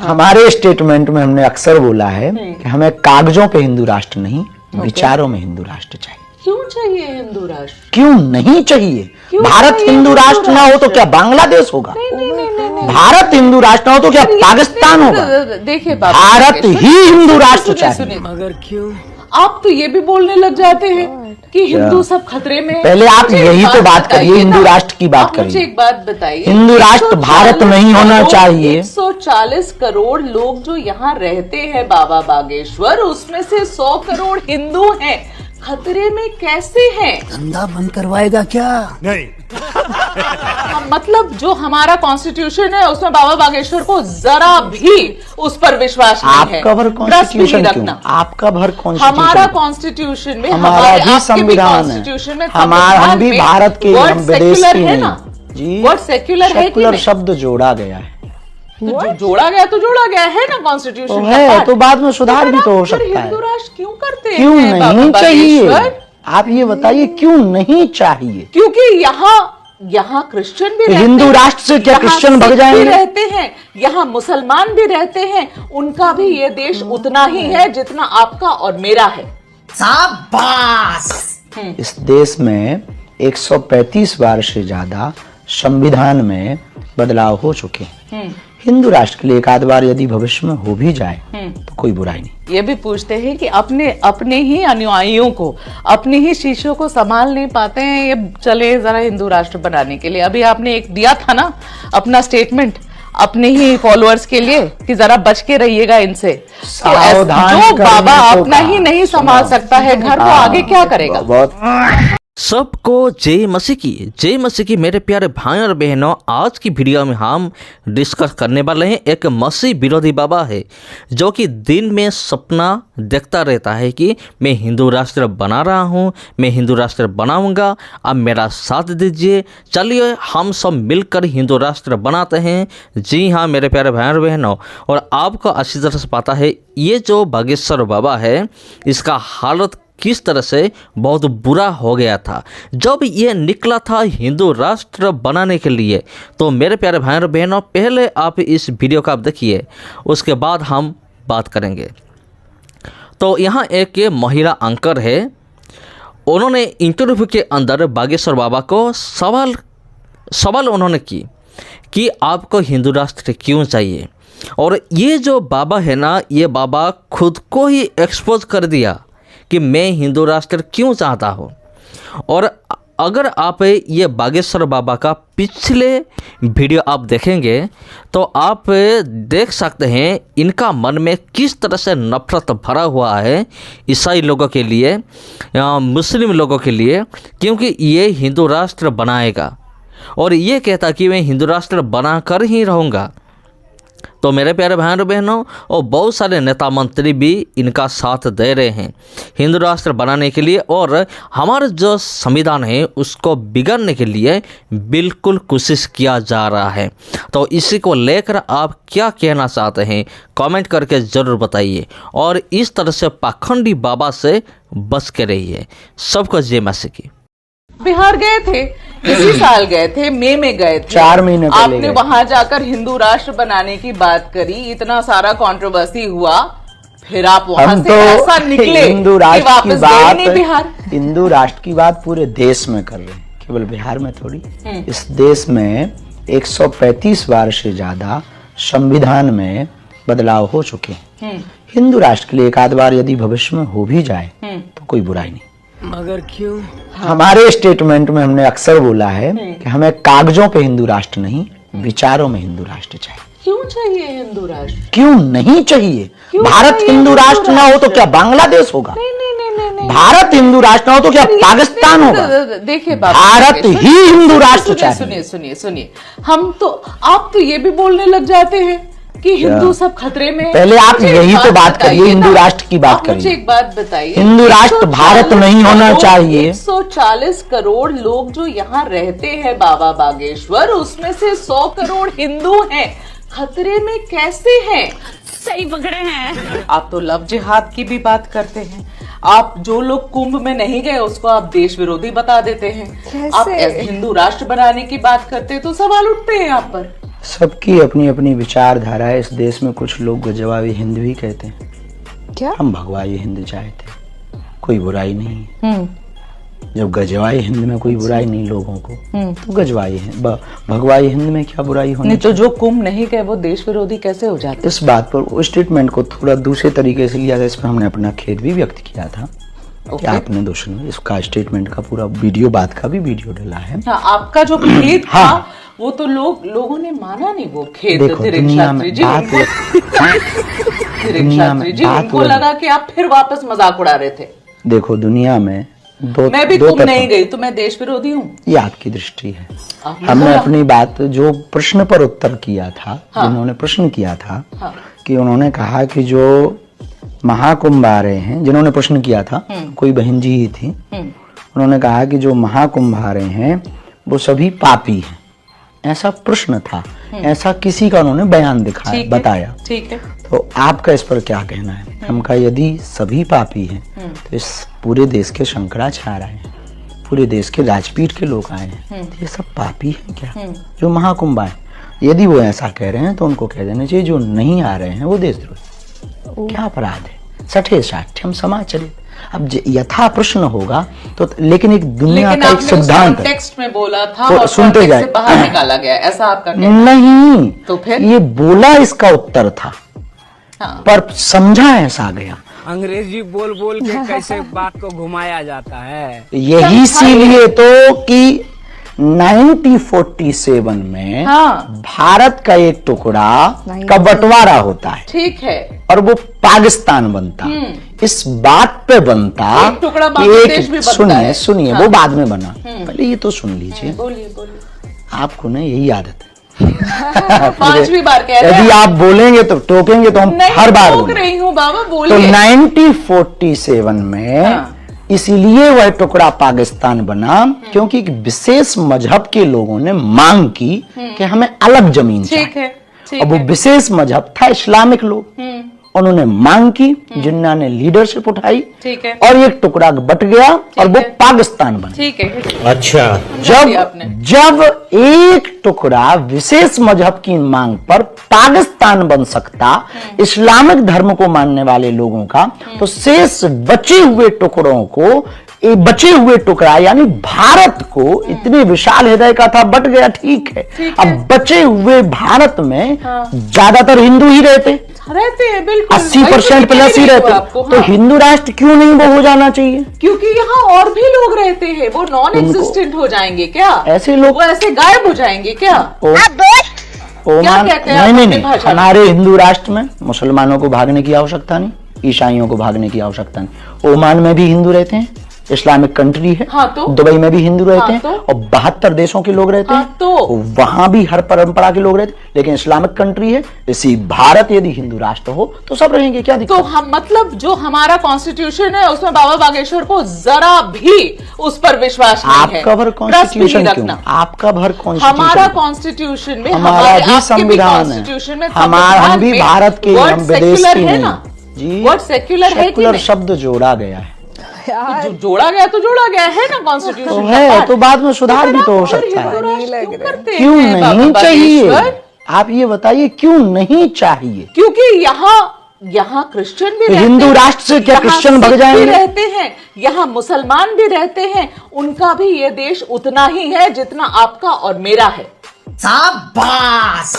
हमारे स्टेटमेंट में हमने अक्सर बोला है कि हमें कागजों पे हिंदू राष्ट्र नहीं, विचारों में हिंदू राष्ट्र चाहिए। क्यों चाहिए हिंदू राष्ट्र? क्यों नहीं चाहिए? क्यों भारत चाहिए हिंदू राष्ट्र ना हो तो क्या बांग्लादेश होगा? नहीं। भारत हिंदू राष्ट्र ना हो तो क्या पाकिस्तान होगा? देखिए भारत ही हिंदू राष्ट्र चाहिए। मगर क्यों? आप तो ये भी बोलने लग जाते हैं कि हिंदू सब खतरे में। पहले आप यही तो बात करिए, हिंदू राष्ट्र की बात मुझे करिए। एक बात बताइए, हिंदू राष्ट्र भारत नहीं होना चाहिए। 140 करोड़ लोग जो यहाँ रहते हैं बाबा बागेश्वर, उसमें से 100 करोड़ हिंदू हैं। खतरे में कैसे हैं? धंधा बंद करवाएगा क्या? नहीं। मतलब जो हमारा कॉन्स्टिट्यूशन है उसमें बाबा बागेश्वर को जरा भी उस पर विश्वास नहीं है। आपका भर कॉन्स्टिट्यूशन क्यों? आपका भर कॉन्स्टिट्यूशन, हमारा कॉन्स्टिट्यूशन में, हमारा भी संविधान है, कॉन्स्टिट्यूशन में, हमारा हम भी भारत के, हम विदेश के है ना जी। वर्ड सेक्युलर है कि सेक्युलर नहीं? शब्द जोड़ा गया है, तो जोड़ा गया है ना कॉन्स्टिट्यूशन तो का है, पार्ट। तो बाद में सुधार भी तो हो फिर सकता है। हिंदू राष्ट्र क्यों करते क्यों हैं बाबा नहीं चाहिए? बागेश्वर? आप ये बताइए क्यों नहीं चाहिए? क्योंकि यहाँ क्रिश्चियन भी तो रहते हिंदू हैं, राष्ट्र से क्या यहाँ क्रिश्चियन सिख भग भी जाएंगे? रहते हैं, यहाँ मुसलमान भी रहते हैं। उनका भी ये देश उतना ही है जितना आपका और मेरा है। शाबाश। इस देश में 135 बार से ज्यादा संविधान में बदलाव हो चुके हैं। हिंदू राष्ट्र के लिए एक आध बार यदि भविष्य में हो भी जाए तो कोई बुराई नहीं। ये भी पूछते हैं कि अपने ही अनुयायियों को, अपने ही शिष्यों को संभाल नहीं पाते हैं, ये चले जरा हिंदू राष्ट्र बनाने के लिए। अभी आपने एक दिया था ना अपना स्टेटमेंट अपने ही फॉलोअर्स के लिए कि जरा बच के रहिएगा इनसे। सावधान जो बाबा करने को अपना ही कहा। नहीं संभाल सकता है घर को, आगे क्या करेगा? बहुत सबको जय मसीह की मेरे प्यारे भाई और बहनों, आज की वीडियो में हम डिस्कस करने वाले हैं। एक मसीह विरोधी बाबा है जो कि दिन में सपना देखता रहता है कि मैं हिंदू राष्ट्र बना रहा हूं, मैं हिंदू राष्ट्र बनाऊंगा, अब मेरा साथ दीजिए, चलिए हम सब मिलकर हिंदू राष्ट्र बनाते हैं। जी हाँ मेरे प्यारे भाई और बहनों, और आपको अच्छी तरह से पता है ये जो बागेश्वर बाबा है इसका हालत किस तरह से बहुत बुरा हो गया था जब ये निकला था हिंदू राष्ट्र बनाने के लिए। तो मेरे प्यारे भाई और बहनों, पहले आप इस वीडियो को आप देखिए, उसके बाद हम बात करेंगे। तो यहाँ एक महिला एंकर है, उन्होंने इंटरव्यू के अंदर बागेश्वर बाबा को सवाल उन्होंने की कि आपको हिंदू राष्ट्र क्यों चाहिए। और ये जो बाबा है ना, ये बाबा खुद को ही एक्सपोज कर दिया कि मैं हिंदू राष्ट्र क्यों चाहता हूँ। और अगर आप ये बागेश्वर बाबा का पिछले वीडियो आप देखेंगे तो आप देख सकते हैं इनका मन में किस तरह से नफरत भरा हुआ है ईसाई लोगों के लिए, मुस्लिम लोगों के लिए, क्योंकि ये हिंदू राष्ट्र बनाएगा और ये कहता कि मैं हिंदू राष्ट्र बना कर ही रहूँगा। तो मेरे प्यारे भाई और बहनों, और बहुत सारे नेता मंत्री भी इनका साथ दे रहे हैं हिंदू राष्ट्र बनाने के लिए, और हमारा जो संविधान है उसको बिगाड़ने के लिए बिल्कुल कोशिश किया जा रहा है। तो इसी को लेकर आप क्या कहना चाहते हैं कमेंट करके ज़रूर बताइए, और इस तरह से पाखंडी बाबा से बच के रहिए। सबको जय मसीह की। बिहार गए थे, इसी साल गए थे, मई में गए थे, 4 महीने पहले आपने गए। वहां जाकर हिंदू राष्ट्र बनाने की बात करी, इतना सारा कंट्रोवर्सी हुआ, फिर आप वहां हम से तो ऐसा निकले हिंदू कि राष्ट्र की वापस गए नहीं बात, बिहार। हिंदू राष्ट्र की बात पूरे देश में कर रहे हैं, केवल बिहार में थोड़ी। इस देश में 135 बार से ज्यादा संविधान में बदलाव हो चुके हैं। हिंदू राष्ट्र के लिए एक आध बार यदि भविष्य में हो भी जाए तो कोई बुराई नहीं। मगर क्यों? हमारे स्टेटमेंट में हमने अक्सर बोला है कि हमें कागजों पे हिंदू राष्ट्र नहीं, विचारों में हिंदू राष्ट्र चाहिए। क्यों चाहिए हिंदू राष्ट्र? क्यों नहीं चाहिए? क्यों भारत चाहिए हिंदू राष्ट्र ना हो तो क्या बांग्लादेश होगा? नहीं। भारत हिंदू राष्ट्र ना हो तो क्या पाकिस्तान होगा? देखिए भारत ही हिंदू राष्ट्र चाहिए। सुनिए, आप तो ये भी बोलने लग जाते हैं कि हिंदू सब खतरे में। पहले आप मुझे यही एक तो बात बताइए करिए, हिंदू ना। राष्ट्र की बात आप मुझे करिए। एक बात बताइए, हिंदू राष्ट्र भारत नहीं होना चाहिए। 140 करोड़ लोग जो यहाँ रहते हैं बाबा बागेश्वर, उसमें से 100 करोड़ हिंदू हैं। खतरे में कैसे हैं? सही पकड़े हैं। आप तो लव जिहाद की भी बात करते हैं। आप जो लोग कुंभ में नहीं गए उसको आप देश विरोधी बता देते हैं। आप हिंदू राष्ट्र बनाने की बात करते हैं तो सवाल उठते हैं आप पर। सबकी अपनी अपनी विचारधारा है। इस देश में कुछ लोग गजवाई हिंद भी कहते हैं। क्या? हम भगवाई हिंद चाहते, कोई बुराई नहीं है। जब गजवाई हिंद में कोई बुराई नहीं लोगों को, तो गजवाई हिंद भगवाई हिंद में क्या बुराई होनी? नहीं तो जो कुंभ नहीं गए वो देश विरोधी कैसे हो जाते? इस बात पर उस स्टेटमेंट को थोड़ा दूसरे तरीके से लिया था। इस पर हमने अपना खेद भी व्यक्त किया था कि आपने दोस्तों इसका स्टेटमेंट का पूरा वीडियो, बात का भी वीडियो डाला है। हाँ, आपका जो खेद था वो तो लोगों ने माना नहीं वो खेद। देखो दुनिया में उनको लगा कि आप फिर वापस मजाक उड़ा रहे थे। देखो दुनिया में मैं भी कुंभ नहीं गई तो मैं देश विरोधी हूँ, ये आपकी दृष्टि है। हमने अपनी बात जो प्रश्न पर उत्तर किया था, जिन्होंने प्रश्न किया था कि उन्होंने कहा कि जो महाकुंभ आ रहे हैं, जिन्होंने प्रश्न किया था कोई बहन जी ही थी, उन्होंने कहा कि जो महाकुंभ आ रहे हैं वो सभी पापी हैं, ऐसा प्रश्न था। ऐसा किसी का उन्होंने बयान दिखाया, बताया। ठीक है, तो आपका इस पर क्या कहना है? हम कहा यदि सभी पापी हैं तो इस पूरे देश के शंकराचार्य आए हैं, पूरे देश के राजपीठ के लोग आए हैं, तो ये सब पापी हैं क्या जो महाकुंभ आए? यदि वो ऐसा कह रहे हैं तो उनको कह देना चाहिए जो नहीं आ रहे हैं वो देशद्रोही। क्या अपराध है? सठे साठ्यम समाचरित। अब यथा प्रश्न होगा तो, लेकिन एक दुनिया का एक सिद्धांत है। टेक्स्ट में बोला था तो और सुनते जाए, से बाहर निकाला गया, ऐसा आपका कहना? नहीं, तो फिर ये बोला इसका उत्तर था, पर समझा ऐसा गया। अंग्रेजी बोल बोल के कैसे बात को घुमाया जाता है। यही इसीलिए तो कि 1947 में भारत का एक टुकड़ा का बंटवारा होता है, ठीक है, और वो पाकिस्तान बनता। इस बात पे बनता एक टुकड़ा कि बांग्लादेश भी बनता सुनिए है। सुनिए, वो बाद में बना, पहले ये तो सुन लीजिए। बोलिए आपको ना यही आदत है 5वीं बार कह रहे हैं। यदि आप बोलेंगे तो टोकेंगे तो हम हर बार टोक रही हूँ बाबा, तो बोलिए। 1947 में इसीलिए वह टुकड़ा पाकिस्तान बना क्योंकि एक विशेष मजहब के लोगों ने मांग की कि हमें अलग जमीन चाहिए। अब वो विशेष मजहब था इस्लामिक लोग, उन्होंने मांग की, जिन्ना ने लीडरशिप उठाई, और एक टुकड़ा बट गया और वो पाकिस्तान बना। ठीक है, अच्छा, जब एक टुकड़ा विशेष मजहब की मांग पर पाकिस्तान बन सकता इस्लामिक धर्म को मानने वाले लोगों का, तो शेष बचे हुए टुकड़ों को, बचे हुए टुकड़ा यानी भारत को, इतने विशाल हृदय का था, बट गया, ठीक है। अब बचे हुए भारत में ज्यादातर हिंदू ही रहते हैं, बिल्कुल 80% प्लस ही रहते, तो हिंदू राष्ट्र क्यों नहीं वो हो जाना चाहिए? क्योंकि यहाँ और भी लोग रहते हैं, वो नॉन एग्जिस्टेंट हो जाएंगे क्या? ऐसे लोग वो ऐसे गायब हो जाएंगे क्या? क्या कहते हैं? नहीं, हमारे हिंदू राष्ट्र में मुसलमानों को भागने की आवश्यकता नहीं, ईसाइयों को भागने की आवश्यकता नहीं। ओमान में भी हिंदू रहते हैं, इस्लामिक कंट्री है। तो दुबई में भी हिंदू रहते हैं, और 72 देशों के लोग रहते हैं, तो वहां भी हर परंपरा के लोग रहते हैं, लेकिन इस्लामिक कंट्री है। इसी भारत यदि हिंदू राष्ट्र हो तो सब रहेंगे, क्या दिक्कत? तो हम मतलब जो हमारा कॉन्स्टिट्यूशन है उसमें बाबा बागेश्वर को जरा भी उस पर विश्वास नहीं है। आपका भर कॉन्स्टिट्यूशन क्यों? आपका भर कॉन्स्टिट्यूशन, हमारा कॉन्स्टिट्यूशन में, हमारा भी संविधान है, हमारा, हम भी भारत के, हम विदेश के नहीं जी। वर्ड सेक्युलर है, सेक्युलर शब्द जोड़ा गया है। जो जोड़ा गया तो जोड़ा गया है ना कॉन्स्टिट्यूशन तो है, तो बाद में सुधार भी तो हो सकता है। क्यों नहीं चाहिए? आप ये बताइए क्यों नहीं चाहिए? क्योंकि यहाँ क्रिश्चियन भी रहते हैं, हिंदू राष्ट्र से क्या क्रिश्चियन भग जाएंगे? रहते हैं, यहाँ मुसलमान भी रहते हैं, उनका भी ये देश उतना ही है जितना आपका और मेरा है। शाबाश!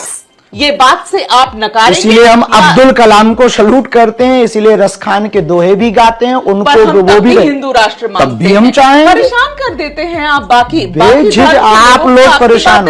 ये बात से आप नकारेंगे? इसीलिए हम अब्दुल कलाम को सलूट करते हैं, इसीलिए रसखान के दोहे भी गाते हैं, उनको वो भी हिंदू राष्ट्र तब भी हम चाहेंगे। परेशान कर देते हैं आप, बाकी आप लोग परेशान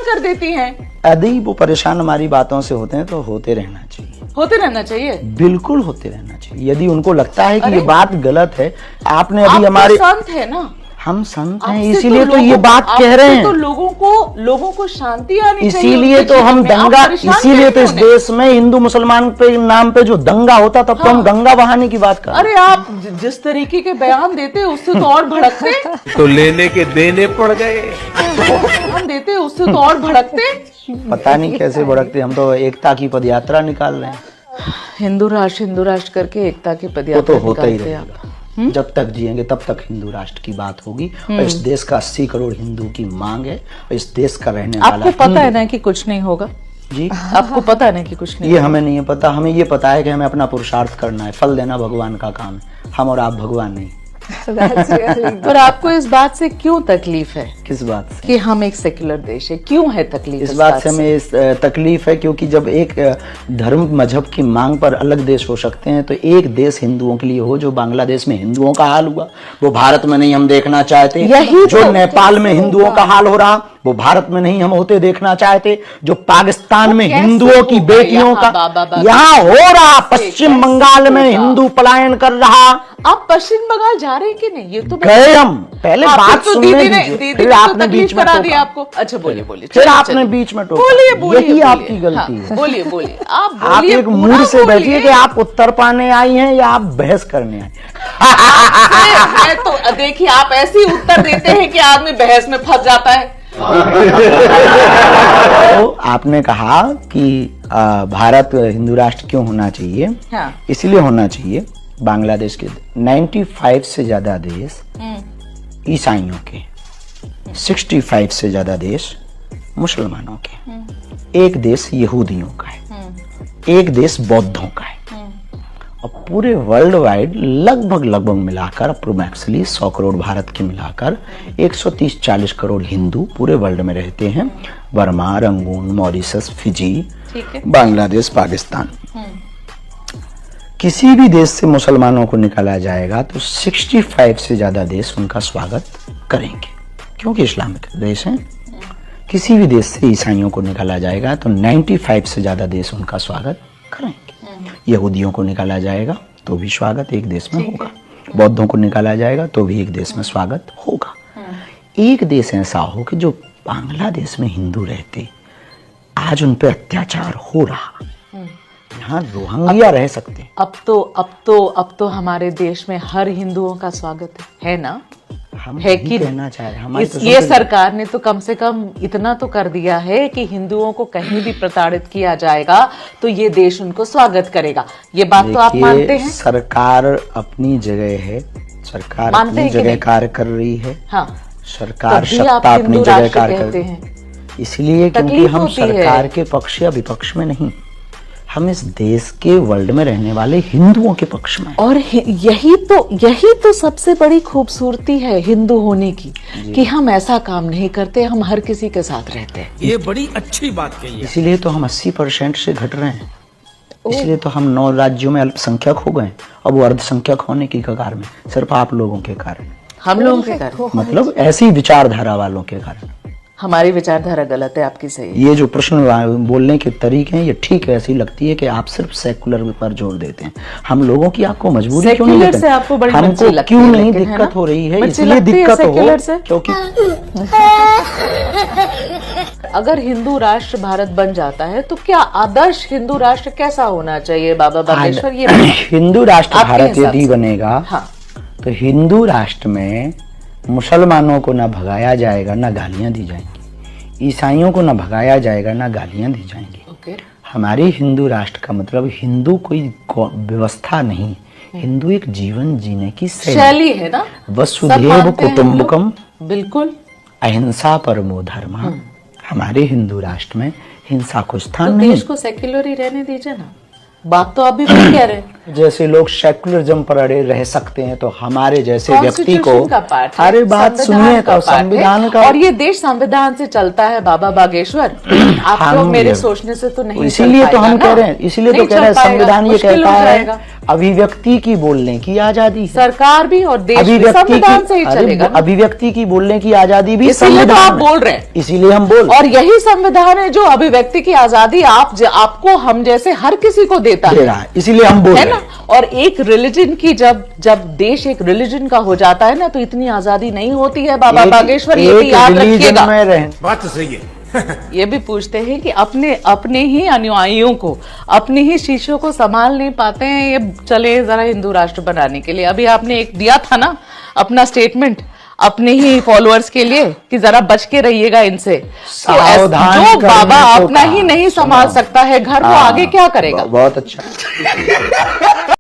कर देती हैं। यदि वो परेशान हमारी बातों से होते हैं तो होते रहना चाहिए, होते रहना चाहिए, बिल्कुल होते रहना चाहिए। यदि उनको लगता है कि ये बात गलत है, आपने अभी हमारे संत है ना, हम संत हैं, इसीलिए तो ये बात कह रहे हैं। तो लोगों को शांति आनी चाहिए, इसीलिए तो हम दंगा, इसीलिए तो इस देश में हिंदू मुसलमान पे नाम पे जो दंगा होता, तब तो हम गंगा बहाने की बात कर रहे हैं। अरे आप जिस तरीके के बयान देते उससे तो और भड़कते, तो लेने के देने पड़ गए। हम देते उससे तो और भड़कते। पता नहीं कैसे भड़कते, हम तो एकता की पदयात्रा निकाल रहे हैं। हिंदू राष्ट्र करके एकता की पदयात्रा तो होता ही रहेगा। जब तक जिएंगे तब तक हिंदू राष्ट्र की बात होगी। और इस देश का 80 करोड़ हिंदू की मांग है और इस देश का रहने वाला आपको पता है हिंदू- ना कि कुछ नहीं होगा? जी आपको पता है ना कि कुछ नहीं ये हमें नहीं है पता। हमें ये पता है कि हमें अपना पुरुषार्थ करना है, फल देना भगवान का काम है। हम और आप भगवान नहीं। पर आपको इस बात से क्यों तकलीफ है किस बात से? कि हम एक सेक्युलर देश है? क्यों है तकलीफ इस बात से हमें तकलीफ है क्योंकि जब एक धर्म मजहब की मांग पर अलग देश हो सकते हैं तो एक देश हिंदुओं के लिए हो। जो बांग्लादेश में हिंदुओं का हाल हुआ वो भारत में नहीं हम देखना चाहते। यही जो तो- नेपाल में हिंदुओं का हाल हो रहा वो भारत में नहीं हम होते देखना चाहते। जो पाकिस्तान में कैसे हिंदुओं की होगा बेटियों यहाँ का बाबा? यहाँ हो रहा, पश्चिम कैसे बंगाल में होगा? हिंदू पलायन कर रहा। आप पश्चिम बंगाल जा रहे हैं कि नहीं? ये तो गए हम पहले आपको बात तो सुनने दीदी ने दीजिए, दीदी फिर ने तो आपने बीच तकलीफ में करा दी टोका। आपको। अच्छा बोलिए बोलिए, फिर चलिए, आपने चलिए। बीच में टोका। बोलिए बोलिए यही बोलिए। आपकी गलती है। बोलिए बोलिए, आप आप बोलिए, एक पूरा मूड से बोलिए। बैठिए कि आप उत्तर पाने आई हैं या आप बहस करने आई। मैं तो देखिए, आप ऐसे ही उत्तर देते हैं कि आदमी बहस में फंस जाता है। तो आपने कहा कि भारत हिंदू राष्ट्र क्यों होना चाहिए? हाँ। इसलिए होना चाहिए बांग्लादेश के 95 से ज्यादा देश ईसाइयों के, 65 से ज्यादा देश मुसलमानों के, एक देश यहूदियों का है, एक देश बौद्धों का है। और पूरे वर्ल्ड वाइड लगभग मिलाकर अप्रोक्सीमेटली 100 करोड़ भारत के मिलाकर 130-40 करोड़ हिंदू पूरे वर्ल्ड में रहते हैं। बर्मा, रंगून, मॉरिशस, फिजी, ठीक है। बांग्लादेश, पाकिस्तान। किसी भी देश से मुसलमानों को निकाला जाएगा तो 65 से ज्यादा देश उनका स्वागत करेंगे क्योंकि इस्लामिक देश हैं। किसी भी देश से ईसाइयों को निकाला जाएगा तो 95 से ज्यादा देश उनका स्वागत करेंगे। यहूदियों को निकाला जाएगा तो भी स्वागत एक देश में होगा, बौद्धों को निकाला जाएगा तो भी एक देश में स्वागत होगा। एक देश ऐसा हो कि जो बांग्लादेश में हिंदू रहते आज उन पर अत्याचार हो रहा, यहाँ रोहिंग्या रह सकते हैं। अब तो हमारे देश में हर हिंदुओं का स्वागत है ना? हम है यही कि कहना चाह रहे हैं। हमारी तो ये समझ- सरकार ने तो कम से कम इतना तो कर दिया है कि हिंदुओं को कहीं भी प्रताड़ित किया जाएगा तो ये देश उनको स्वागत करेगा। ये बात तो आप देखिए, मानते हैं? सरकार अपनी जगह है, सरकार मानते अपनी हैं कि जगह नहीं? कार्य कर रही है। हाँ, सरकार तभी आप सत्ता अपनी हिंदू जगह राष्ट्र कार्य कहते कर हैं। इसलिए क्योंकि तकलीफ हम होती है। सरकार के पक्ष या विपक्ष में नहीं, हम इस देश के वर्ल्ड में रहने वाले हिंदुओं के पक्ष में। और यही तो सबसे बड़ी खूबसूरती है हिंदू होने की कि हम ऐसा काम नहीं करते, हम हर किसी के साथ रहते हैं। ये बड़ी अच्छी बात कही है। इसीलिए तो हम 80% से घट रहे हैं। इसलिए तो हम 9 राज्यों में अल्पसंख्यक हो गए, अब वो अर्धसंख्यक होने की कगार में, सिर्फ आप लोगों के कारण। हम लोगों के कारण, मतलब ऐसी विचारधारा वालों के कारण। हमारी विचारधारा गलत है, आपकी सही है। ये जो प्रश्न बोलने के तरीके हैं ये ठीक है, ऐसी लगती है कि आप सिर्फ सेकुलर पर जोर देते हैं। हम लोगों की आपको मजबूरी क्यों नहीं सेक्युलर लगती? से आपको बड़ी मच्छी हमको लगती क्यों है, नहीं लेकिन है दिक्कत ना? हो रही है? मच्छी इसलिए लगती है दिक्कत हो सेक्युलर से? क्योंकि अगर हिंदू राष्ट्र भारत बन जाता है तो क्या आदर्श हिंदू राष्ट्र कैसा होना चाहिए बाबा बागेश्वर? ये हिंदू राष्ट्र आपके भारत हिसाब यदि से। बनेगा हाँ। तो हिंदू राष्ट्र में मुसलमानों को ना भगाया जाएगा ना गालियां दी जाएंगी, ईसाइयों को ना भगाया जाएगा ना गालियां दी जाएंगी। ओके। हमारे हिंदू राष्ट्र का मतलब हिंदू कोई व्यवस्था नहीं, हिंदू एक जीवन जीने की शैली है ना? सब वसुधैव मानते हैं हम कुटुंबकम लोग। बिल्कुल। अहिंसा परमो धर्मः। हमारे हिंदू राष्ट्र में हिंसा को तो स्थान नहीं। देश को सेक्युलर ही रहने दीजिए ना। बात तो आप भी वही कह रहे हैं। जैसे लोग सेकुलरिज्म पर अड़े रह सकते हैं तो हमारे जैसे व्यक्ति को कॉन्स्टिट्यूशन का पार्ट है, अरे बात संविधान सुनिए का तो पार्ट है, संविधान का। और ये देश संविधान से चलता है बाबा बागेश्वर। आप हम लोग मेरे ये- सोचने से तो नहीं इसीलिए चल तो हम पाएगा कह ना? रहे हैं, इसीलिए तो नहीं कह रहे हैं चल पाएगा, संविधान ये मुश्किल कहता हो है जाएगा। अभिव्यक्ति की बोलने की आजादी है। सरकार भी और देश भी अभिव्यक्ति संविधान से ही की चलेगा ना? अभिव्यक्ति की बोलने की आजादी भी इसीलिए तो संविधान आप में। बोल रहे हैं। इसीलिए हम बोल और यही संविधान है जो अभिव्यक्ति की आजादी आपको हम जैसे हर किसी को देता दे है, रहा है, इसीलिए हम बोल है रहे ना? हैं। और एक रिलीजन की जब देश एक रिलीजन का हो जाता है ना तो इतनी आजादी नहीं होती है बाबा बागेश्वर, ये भी एक याद religion रखिएगा। में रहें। बात तो सही है। ये भी पूछते हैं कि अपने ही अनुयायियों को, अपने ही शिष्यों को संभाल नहीं पाते हैं, ये चले जरा हिंदू राष्ट्र बनाने के लिए। अभी आपने एक दिया था ना अपना स्टेटमेंट अपने ही फॉलोअर्स के लिए कि जरा बच के रहिएगा इनसे। तो सावधान जो करने बाबा को अपना कहा। ही नहीं संभाल सकता है घर, वो आगे क्या करेगा? बहुत अच्छा।